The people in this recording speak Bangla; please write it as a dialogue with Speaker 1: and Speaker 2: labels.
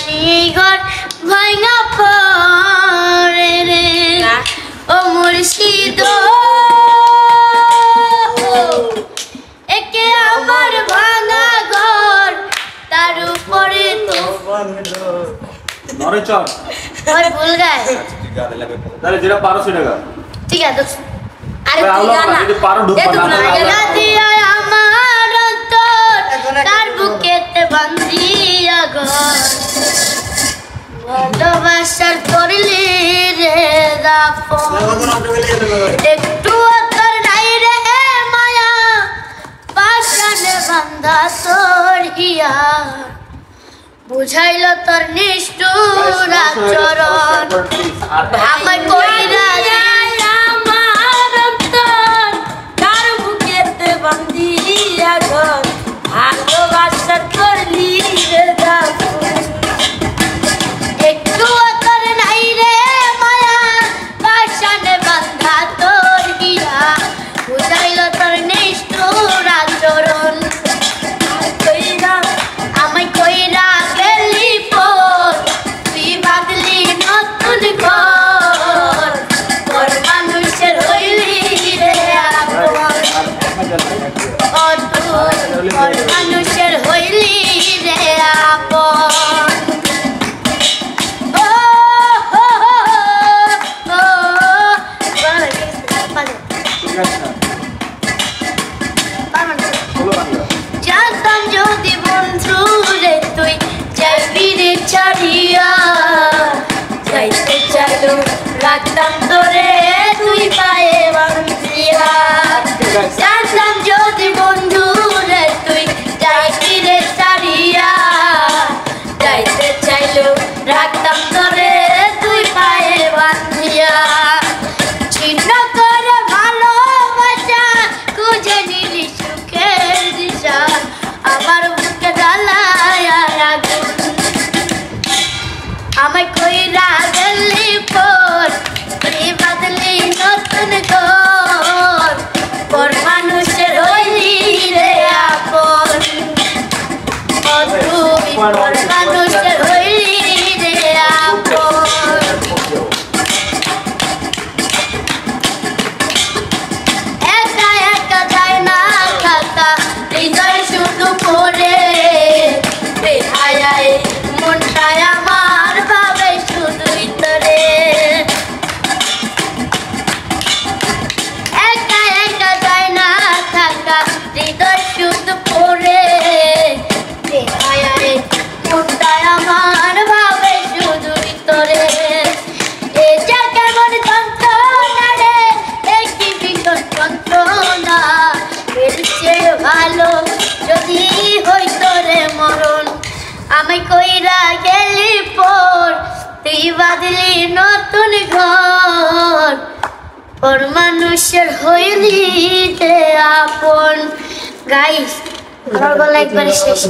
Speaker 1: নিয়ে ঘর ভাঙা পড়ে রে ও মুর্শিদ একে আমার ভাঙা ঘর তার উপরে তো
Speaker 2: নরে চল
Speaker 1: ওই ভুল গায়
Speaker 2: তাহলে যেটা পারো সেটা গা
Speaker 1: ঠিক আছে
Speaker 2: আরে যদি পারো ঢুকবা
Speaker 1: না দিয়া আমার অন্তর তার বুকেতে বান্ধিয়া ঘর ভালোবাসার করলি রে একটু তোর নাই রে মায়া পাশানে বান্ধা তোর হিয়া বুঝাইল তোর নিষ্ঠুর আচরণ আমার কইরা আমার অন্তর তার বুকেতে বান্ধিয়া ঘর ভালোবাসার করলি রে একটু তোর নাই রে মায়া পাশানে বান্ধা তোর হিয়া বুঝাইল তোর নিষ্ঠুর আচরণ আমায় কইরা গেলি পর তুই বাদলি নতুন ঘর তোর মানুষের হইলি রে আপন তোর মানুষের হইলি রে আপন জানতাম যদি বন্ধু রে তুই যাবি রে ছাড়িয়া যাইতে চাইলো রাখতাম তোরে তুই পায়ে বান্ধিয়া জানতাম যদি বন্ধু রে তুই যাবি রে ছাড়িয়া যাইতে চাইলো রাখতাম তোরে তুই পায়ে বান্ধিয়া ছিন্ন করে ভালোবাসা খুঁজে নিলি সুখের দিশা আমার বুকে জ্বালায় আগুন আমায় কইরা গেলি পর তুই বাদলি নতুন ঘর পর মানুষের হইলি রে আপন তুই পর মানুষের হইলি রে আপন একা একা যায় না থাকা হৃদয় শুধু পড়ে বেহায়ায় মনটায় আমার ভাবে শুধুই তোরে একা একা যায় না থাকা হৃদয় শুধু পড়ে বেহায়ায় মনটায় আমার ভাবে শুধুই তোরে এ যে কেমন যন্ত্রণা রে একটি ভীষণ যন্ত্রণা এর চেয়ে ভালো যদি হইতো রে মরণ আমায় কইরা গেলি পর তুই বাদলি নতুন ঘর পর মানুষের হইলি তে আপন গাইস আমার গলা একবার শেষ